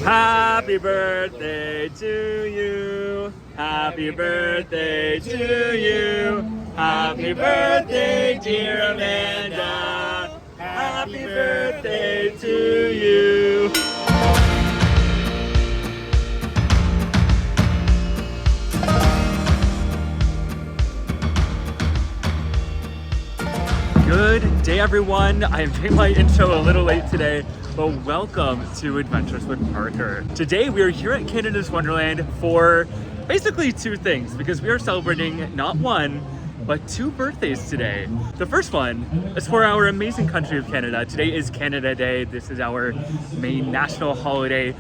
Happy birthday to you. Happy birthday to you. Happy birthday, dear Amanda. Happy birthday to you. Good day, everyone. I am doing my intro a little late today, but welcome to Adventures with Parker. Today we are here at Canada's Wonderland for basically two things, because we are celebrating not one, but two birthdays today. The first one is for our amazing country of Canada. Today is Canada Day. This is our main national holiday.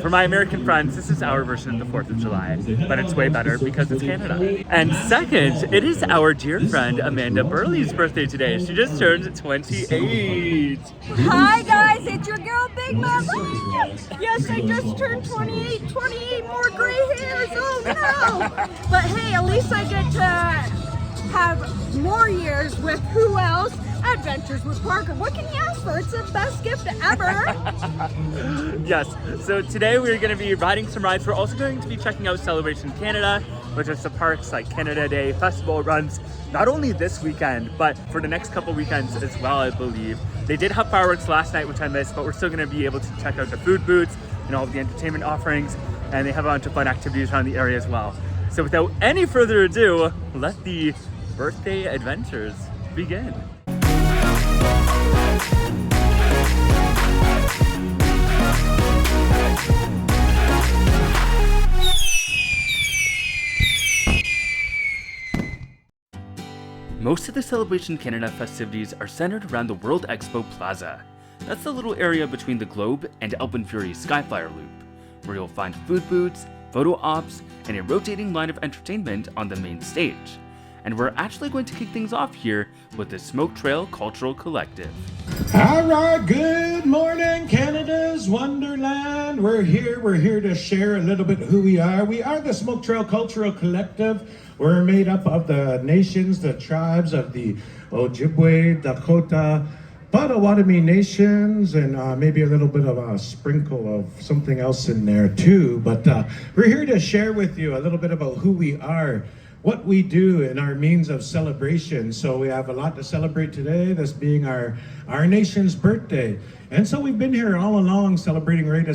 For my American friends, this is our version of the 4th of July, but it's way better because it's Canada. And second, it is our dear friend Amanda Burley's birthday today. She just turned 28. Hi guys, it's your girl Big Mama. Yes, I just turned 28 more gray hairs. Oh no! But hey, at least I get to have more years with who else? Adventures with Parker. What can you ask for? It's the best gift ever. Yes, so today we're going to be riding some rides. We're also going to be checking out Celebration Canada, which is the parks like Canada Day Festival runs not only this weekend, but for the next couple weekends as well, I believe. They did have fireworks last night, which I missed, but we're still going to be able to check out the food booths and all of the entertainment offerings, and they have a bunch of fun activities around the area as well. So without any further ado, let the birthday adventures begin. Most of the Celebration Canada festivities are centered around the World Expo Plaza. That's the little area between the Globe and AlpenFury Skyflyer Loop, where you'll find food booths, photo ops, and a rotating line of entertainment on the main stage. And we're actually going to kick things off here with the Smoke Trail Cultural Collective. All right, good morning, Canada's Wonderland. We're here to share a little bit who we are. We are the Smoke Trail Cultural Collective. We're made up of the nations, the tribes of the Ojibwe, Dakota, Potawatomi nations, and maybe a little bit of a sprinkle of something else in there too. But we're here to share with you a little bit about who we are, what we do, and our means of celebration. So we have a lot to celebrate today, this being our nation's birthday. And so we've been here all along celebrating right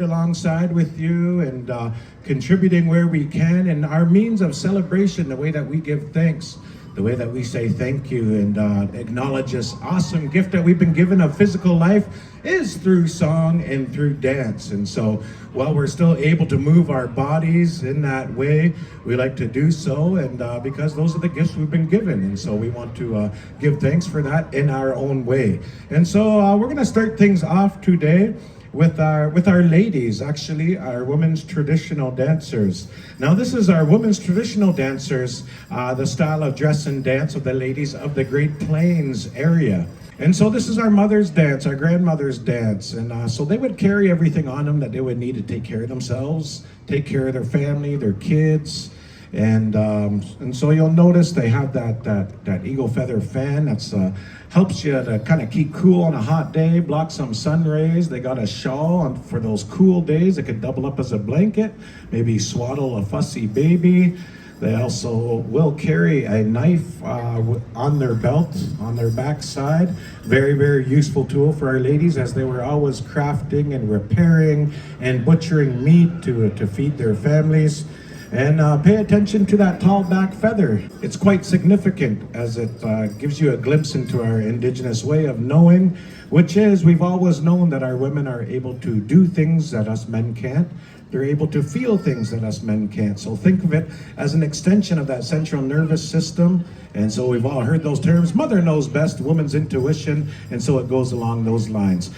alongside with you and contributing where we can. And our means of celebration, the way that we give thanks, the way that we say thank you and acknowledge this awesome gift that we've been given of physical life, is through song and through dance. And so while we're still able to move our bodies in that way, we like to do so, and because those are the gifts we've been given, and so we want to give thanks for that in our own way. And so we're going to start things off today with our ladies, actually our women's traditional dancers. Now this is our women's traditional dancers, the style of dress and dance of the ladies of the Great Plains area. And so this is our mother's dance, our grandmother's dance. And so they would carry everything on them that they would need to take care of themselves, take care of their family, their kids. And so you'll notice they have that eagle feather fan that's helps you to kind of keep cool on a hot day, block some sun rays. They got a shawl for those cool days. It could double up as a blanket, maybe swaddle a fussy baby. They also will carry a knife on their belt, on their backside. Very, very useful tool for our ladies, as they were always crafting and repairing and butchering meat to feed their families. And pay attention to that tall back feather. It's quite significant, as it gives you a glimpse into our Indigenous way of knowing, which is we've always known that our women are able to do things that us men can't. They're able to feel things that us men can't. So think of it as an extension of that central nervous system. And so we've all heard those terms, mother knows best, woman's intuition, and so it goes along those lines.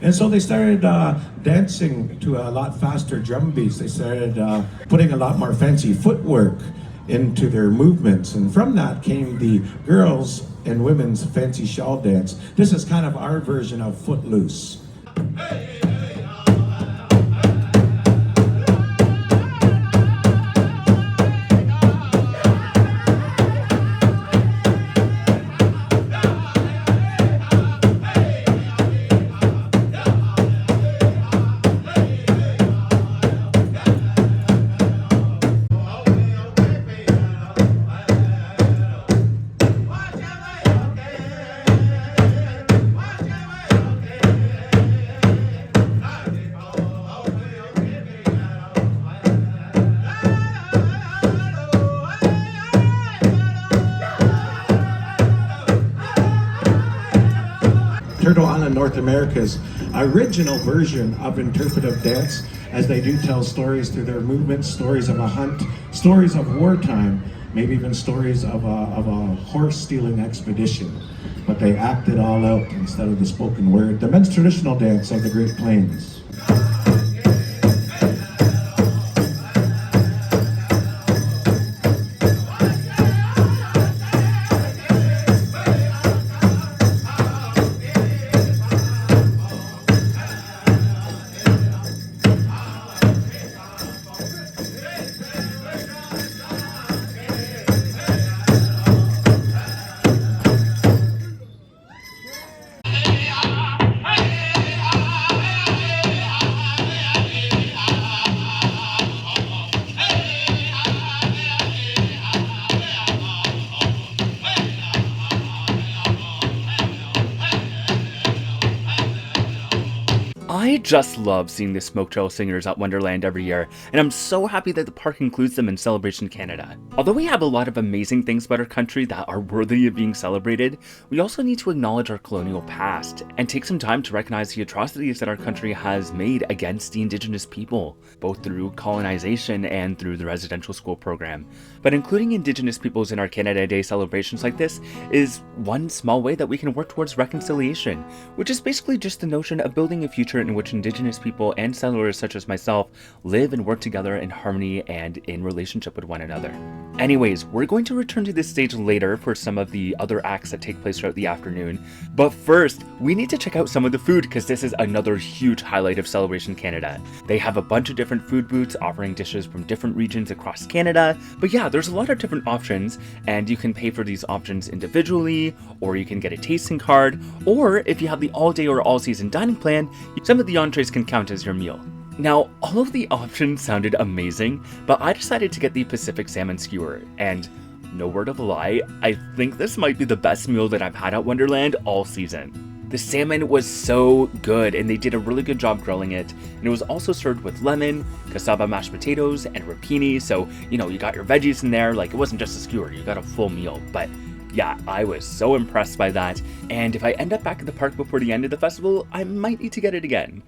And so they started dancing to a lot faster drum beats. They started putting a lot more fancy footwork into their movements. And from that came the girls and women's fancy shawl dance. This is kind of our version of Footloose. Turtle Island, North America's original version of interpretive dance, as they do tell stories through their movements, stories of a hunt, stories of wartime, maybe even stories of a horse-stealing expedition. But they act it all out instead of the spoken word. The men's traditional dance of the Great Plains. I just love seeing the smoke trail singers at Wonderland every year, and I'm so happy that the park includes them in Celebration Canada. Although we have a lot of amazing things about our country that are worthy of being celebrated, we also need to acknowledge our colonial past and take some time to recognize the atrocities that our country has made against the Indigenous people, both through colonization and through the residential school program. But including Indigenous peoples in our Canada Day celebrations like this is one small way that we can work towards reconciliation, which is basically just the notion of building a future in which Indigenous people and settlers such as myself live and work together in harmony and in relationship with one another. Anyways, we're going to return to this stage later for some of the other acts that take place throughout the afternoon, but first, we need to check out some of the food because this is another huge highlight of Celebration Canada. They have a bunch of different food booths offering dishes from different regions across Canada, but yeah, there's a lot of different options, and you can pay for these options individually, or you can get a tasting card, or if you have the all-day or all-season dining plan, some of the entrees can count as your meal. Now, all of the options sounded amazing, but I decided to get the Pacific Salmon Skewer, and no word of a lie, I think this might be the best meal that I've had at Wonderland all season. The salmon was so good, and they did a really good job grilling it, and it was also served with lemon, cassava mashed potatoes, and rapini, so, you know, you got your veggies in there, like it wasn't just a skewer, you got a full meal, but yeah, I was so impressed by that, and if I end up back at the park before the end of the festival, I might need to get it again.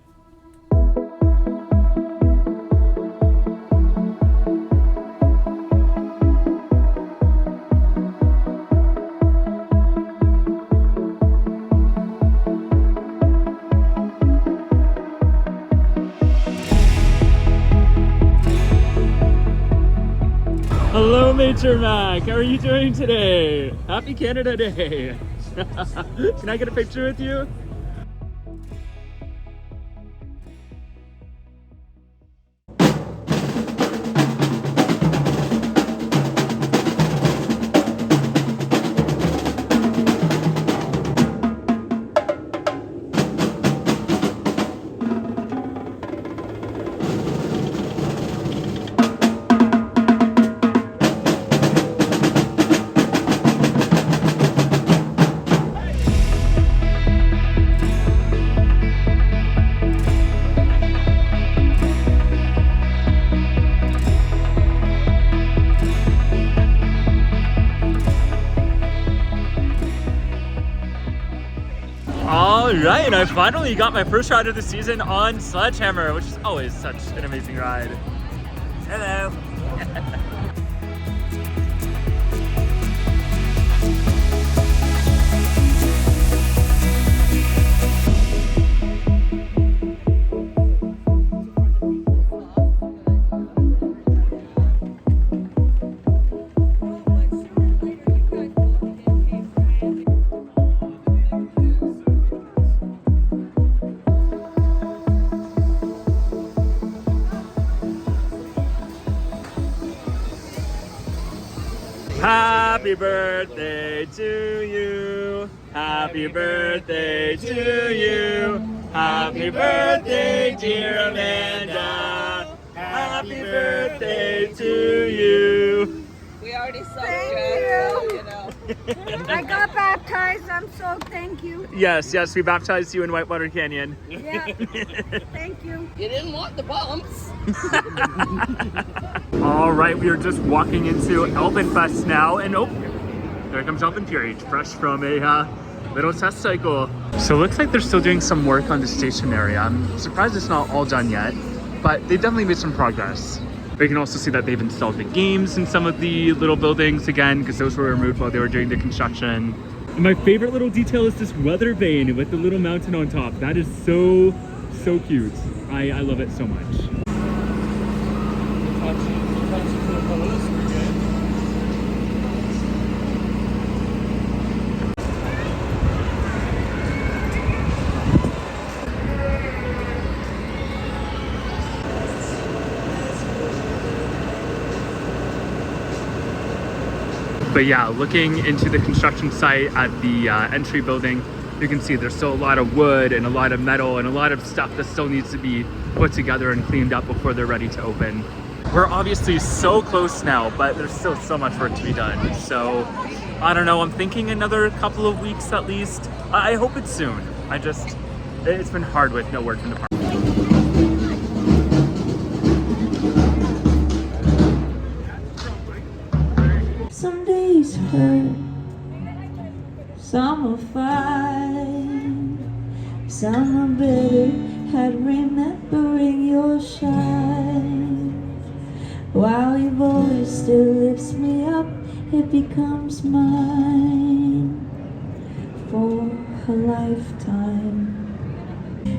Hello, Major Mack. How are you doing today? Happy Canada Day. Can I get a picture with you? Alright, and I finally got my first ride of the season on Sledgehammer, which is always such an amazing ride. Hello! Happy birthday to you. Happy birthday to you. Happy birthday, dear Amanda. Happy birthday to you. We already saw Thank you. I got baptized. I'm so thank you. Yes, we baptized you in Whitewater Canyon. Yeah. Thank you. You didn't want the bumps. All right, we are just walking into AlpenFest now, and oh, there comes AlpenFury, fresh from a little test cycle. So it looks like they're still doing some work on the station area. I'm surprised it's not all done yet, but they definitely made some progress. We can also see that they've installed the games in some of the little buildings again, because those were removed while they were doing the construction. And my favorite little detail is this weather vane with the little mountain on top. That is so cute. I love it so much. But yeah, looking into the construction site at the entry building, you can see there's still a lot of wood and a lot of metal and a lot of stuff that still needs to be put together and cleaned up before they're ready to open. We're obviously so close now, but there's still so much work to be done. So I don't know, I'm thinking another couple of weeks at least. I hope it's soon. It's been hard with no work in the park. Some days hurt, some are fine, some are bitter at remembering your shine. While your voice still lifts me up, it becomes mine for a lifetime.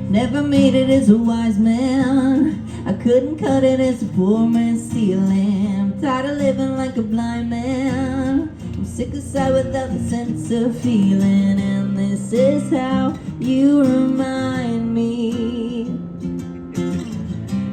Never made it as a wise man, I couldn't cut it as a poor man stealing. I'm tired of living like a blind man, I'm sick aside without the sense of feeling. And this is how you remind me,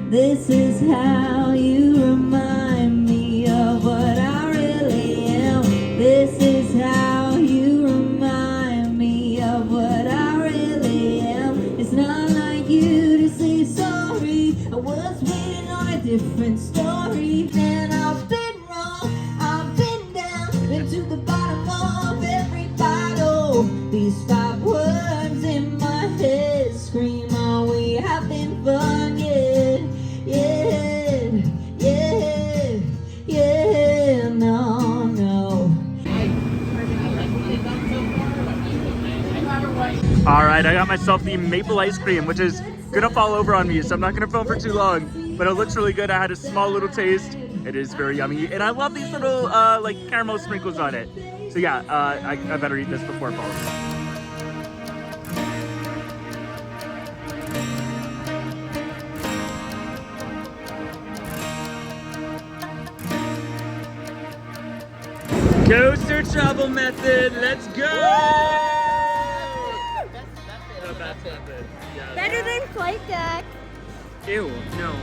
this is how you remind me of what I really am. This is how you remind me of what I really am. It's not like you to say sorry, I was waiting on a different story. And I've been wrong, I've been down, been to the bottom of every bottle. These 5 words in my head scream, are we having fun yet? Yeah, yeah, yeah, no, no. All right, I got myself the maple ice cream, which is gonna fall over on me, so I'm not gonna film for too long, but it looks really good. I had a small little taste. It is very yummy, and I love these little like caramel sprinkles on it. So yeah, I better eat this before it falls. Coaster travel method, let's go! The best method, yeah. Better than flight deck. Ew, no.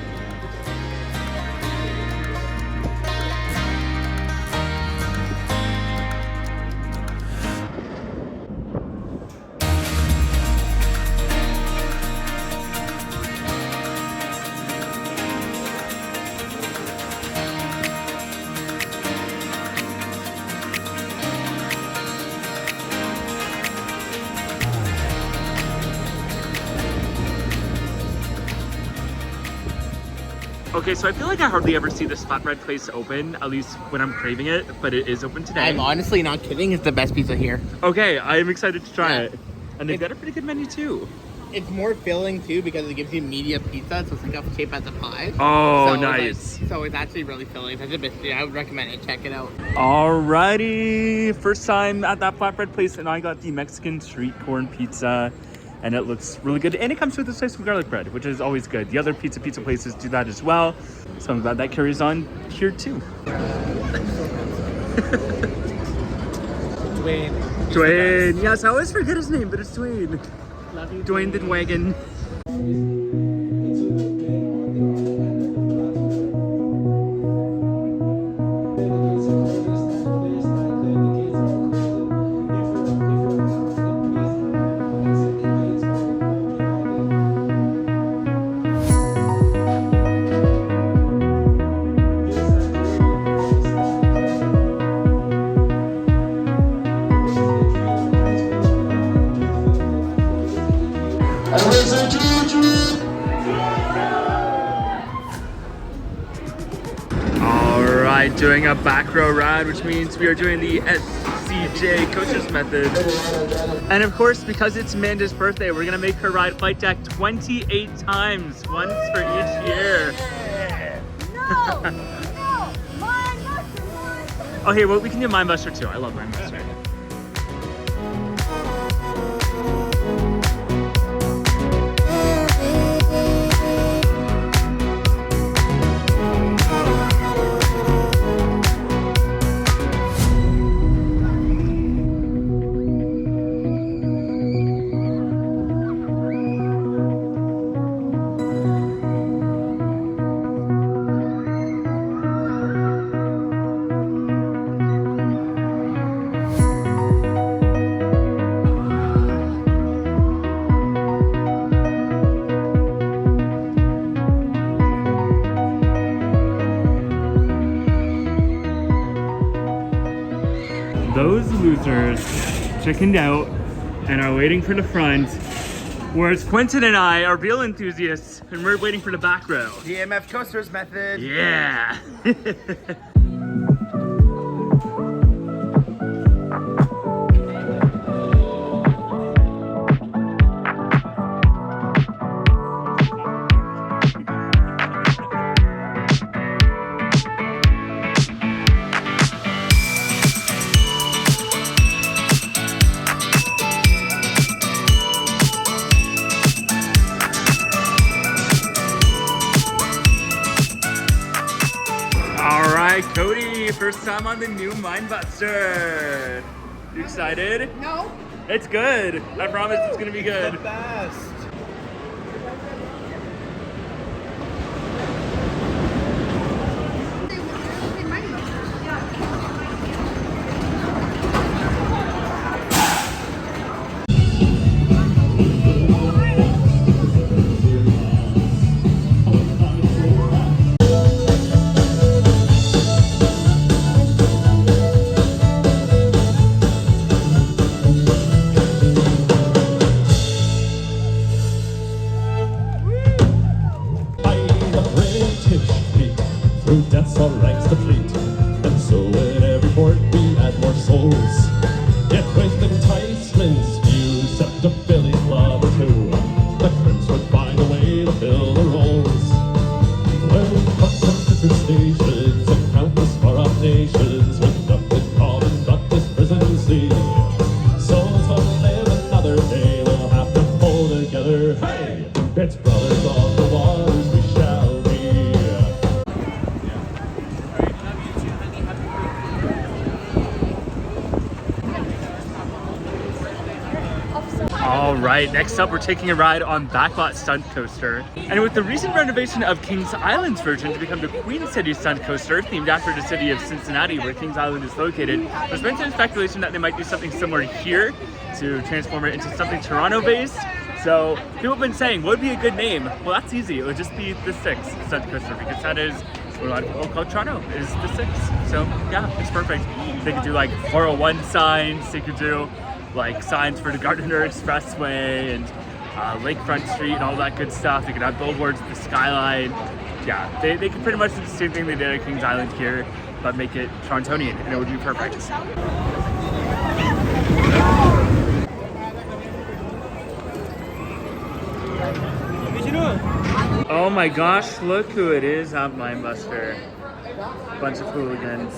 Okay, so I feel like I hardly ever see this flatbread place open, at least when I'm craving it, but it is open today. I'm honestly not kidding. It's the best pizza here. Okay, I am excited to try Yeah. it. And they've got a pretty good menu too. It's more filling too because it gives you medium pizza, so it's like a shape as a pie. Oh, So, nice. so it's actually really filling. It's a biscuit. I would recommend it. Check it out. Alrighty, first time at that flatbread place, and I got the Mexican street corn pizza, and it looks really good. And it comes with a slice of garlic bread, which is always good. The other pizza places do that as well, so I'm glad that carries on here too. Dwane. Yes, I always forget his name, but it's Dwane. Love you, Dwane the Dwagon. Alright, doing a back row ride, which means we are doing the SCJ coaches method. And of course, because it's Amanda's birthday, we're gonna make her ride Flight Deck 28 times, once for each year. No, no, Minebuster. Okay, well, we can do Minebuster too. I love Minebuster. Those losers chickened out and are waiting for the front, whereas Quentin and I are real enthusiasts and we're waiting for the back row. The MF coasters method. Yeah. Alright, Cody, first time on the new Minebuster. You excited? No. It's good. I promise it's gonna be good. Best. Death's all ranks the fleet, and so in every port we add more souls. Yet with enticements few, except a Billy's love or two, the crimps would find a way to fill the roles. When we come from different stations and countless far-off nations, with nothing common but this prison sea. Souls will live another day, we'll have to pull together. Hey, it's brothers on the waters we shall be. All right, next up we're taking a ride on Backlot Stunt Coaster. And with the recent renovation of Kings Island's version to become the Queen City Stunt Coaster, themed after the city of Cincinnati where Kings Island is located, there's been some speculation that they might do something similar here to transform it into something Toronto-based. So people have been saying, what would be a good name? Well, that's easy. It would just be the Six Stunt Coaster, because that is what a lot of people call Toronto, is the Six. So yeah, it's perfect. They could do like 401 signs, they could do like signs for the Gardiner Expressway and Lakefront Street and all that good stuff. They could have billboards at the skyline. Yeah, they could pretty much do the same thing they did at Kings Island here, but make it Torontonian, and it would be perfect. Oh my gosh, look who it is on Minebuster. Bunch of hooligans.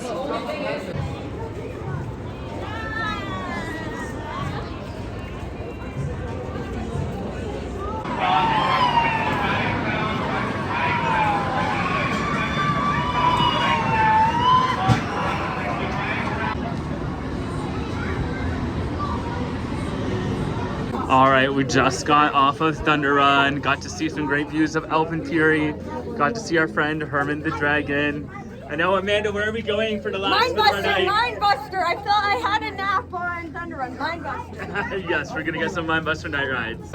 All right, we just got off of Thunder Run, got to see some great views of AlpenFury, got to see our friend Herman the Dragon. I know, Amanda, where are we going for the last bit of our night? Minebuster. I thought I had a nap on Thunder Run. Minebuster. Yes, we're gonna get some Minebuster night rides.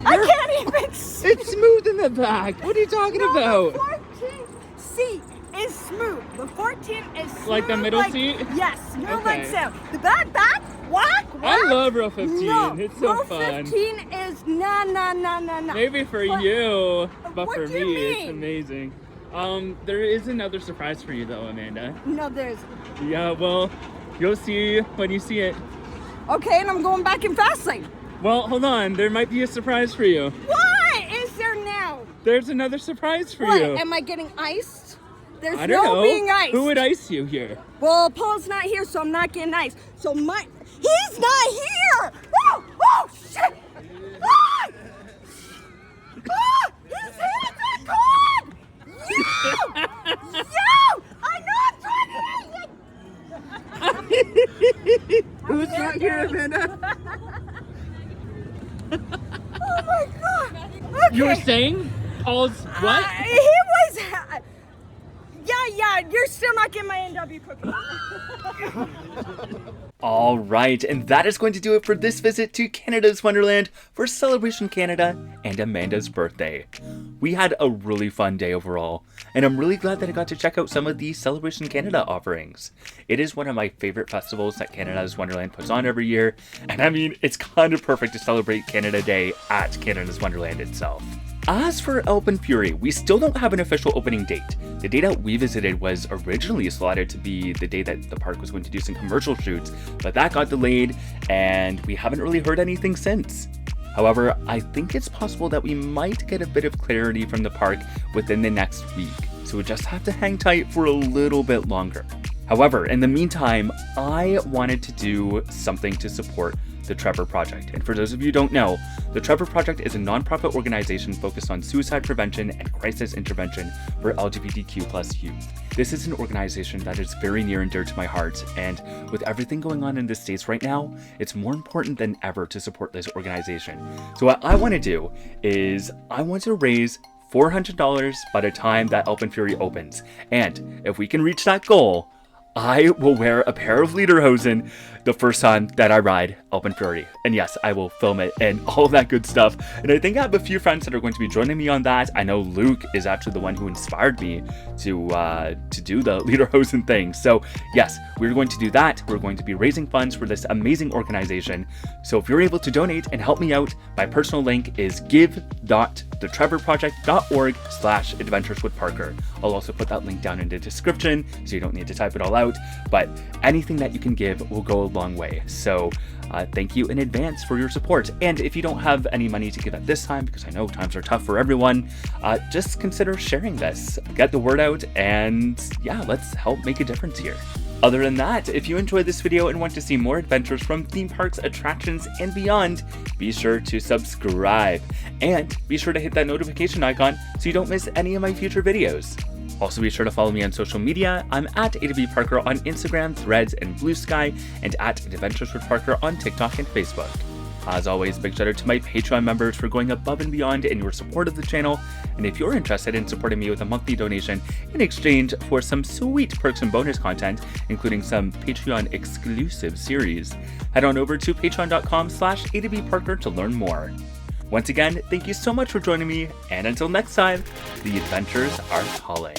I can't even see. It's smooth in the back. What are you talking about? 14, smooth. The 14 is smooth. Like the middle seat? Yes, smooth like Okay. so. The back, what? I love row 15. No, It's so row fun. 15 is nah. Maybe for What- you, but what for do you me, it's mean? amazing. There is another surprise for you though, Amanda. No, there's. Yeah, well, you'll see when you see it. Okay, and I'm going back in fast lane. Well, hold on. There might be a surprise for you. What is there now? There's another surprise for What? you. Am I getting iced? There's I don't no know. being iced. Who would ice you here? Well, Paul's not here, so I'm not getting iced. So he's not here! Oh, shit! Ah! Ah! His hands are cold! Yo! I know I'm trying to hit you! Who's not here, Amanda? Oh my god! Okay. You were saying Paul's what? He was. Yeah, you're still not getting my NW cookie. All right, and that is going to do it for this visit to Canada's Wonderland for Celebration Canada and Amanda's birthday. We had a really fun day overall, and I'm really glad that I got to check out some of the Celebration Canada offerings. It is one of my favorite festivals that Canada's Wonderland puts on every year, and I mean, it's kind of perfect to celebrate Canada Day at Canada's Wonderland itself. As for AlpenFury, we still don't have an official opening date. The day that we visited was originally slotted to be the day that the park was going to do some commercial shoots, but that got delayed and we haven't really heard anything since. However, I think it's possible that we might get a bit of clarity from the park within the next week, so we just have to hang tight for a little bit longer. However, in the meantime, I wanted to do something to support the Trevor Project. And for those of you who don't know, the Trevor Project is a nonprofit organization focused on suicide prevention and crisis intervention for LGBTQ+ youth. This is an organization that is very near and dear to my heart, and with everything going on in the States right now, it's more important than ever to support this organization. So what I want to do is I want to raise $400 by the time that AlpenFury opens. And if we can reach that goal, I will wear a pair of lederhosen the first time that I ride AlpenFury. And yes, I will film it and all of that good stuff. And I think I have a few friends that are going to be joining me on that. I know Luke is actually the one who inspired me to do the lederhosen thing. So yes, we're going to do that. We're going to be raising funds for this amazing organization. So if you're able to donate and help me out, my personal link is give.thetrevorproject.org/adventures with Parker. I'll also put that link down in the description so you don't need to type it all out, but anything that you can give will go a long way. So thank you in advance for your support. And if you don't have any money to give at this time, because I know times are tough for everyone, just consider sharing this. Get the word out, and yeah, let's help make a difference here. Other than that, if you enjoyed this video and want to see more adventures from theme parks, attractions, and beyond, be sure to subscribe. And be sure to hit that notification icon so you don't miss any of my future videos. Also, be sure to follow me on social media. I'm at @AWParker on Instagram, Threads, and Blue Sky, and at Adventures with Parker on TikTok and Facebook. As always, big shout out to my Patreon members for going above and beyond in your support of the channel. And if you're interested in supporting me with a monthly donation in exchange for some sweet perks and bonus content, including some Patreon exclusive series, head on over to patreon.com/AWParker to learn more. Once again, thank you so much for joining me, and until next time, the adventures are calling.